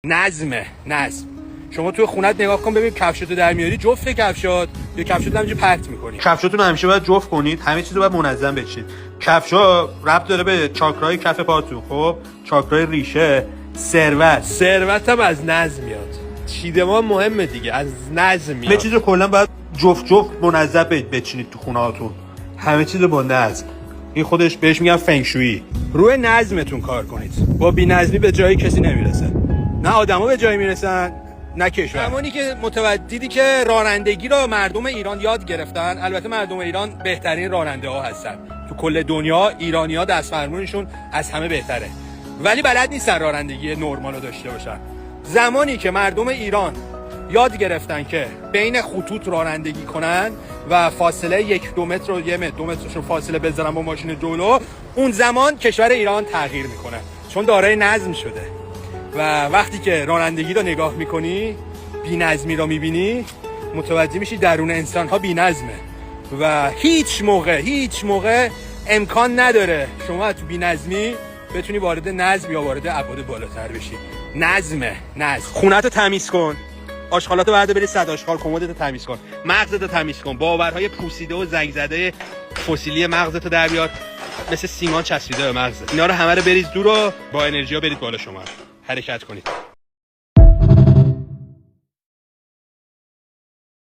نظم. شما توی خونت نگاه کن ببین کفشاتو در میاری جفت کفشات یا کفشاتو همینجوری پرت می‌کنی. کفشاتون همیشه باید جفت کنید، همه چیزو باید منظم بچینید. کفشا ربط داره به چاکرای کف پاتون، خب چاکرای ریشه، ثروت هم از نظم میاد. چیدمان مهمه دیگه، از نظم میاد. همه چیزو کلا باید جفت منظم بچینید تو خونه‌هاتون. همه چیزو با نظم. این خودش بهش میگن فنگشویی. روی نظمتون کار کنید. با بی‌نظمی به جای کسی نمیرسه. نه آدما به جای میرسن، نه کشور. زمانی که دیدی که رانندگی رو مردم ایران یاد گرفتن، البته مردم ایران بهترین راننده ها هستن. تو کل دنیا ایرانی‌ها دستفرمونشون از همه بهتره. ولی بلد نیستن رانندگی نرمال رو داشته باشن. زمانی که مردم ایران یاد گرفتن که بین خطوط رانندگی کنن و فاصله 1-2 متر و 1 متر 2 مترشون فاصله بذارن با ماشین جلو، اون زمان کشور ایران تغییر میکنه، چون دارای نظم شده. و وقتی که رانندگی رو نگاه میکنی، بی‌نظمی رو میبینی، متوجه میشی درون انسان ها بی‌نظمه و هیچ موقع امکان نداره شما تو بی‌نظمی بتونی وارد نظم یا وارد ابعاد بالاتر بشی. نظم. خونه‌تو تمیز کن، آشغالاتو بردار بری صد آشغال، کمدتو تمیز کن، مغزتو تمیز کن، باورهای پوسیده و زنگ زده فسیلی مغزتو در بیار، مثل سیمان چسبیده به مغزت. اینا رو همه رو بریز دور و با انرژی برید بالا. شما حرکت کنید.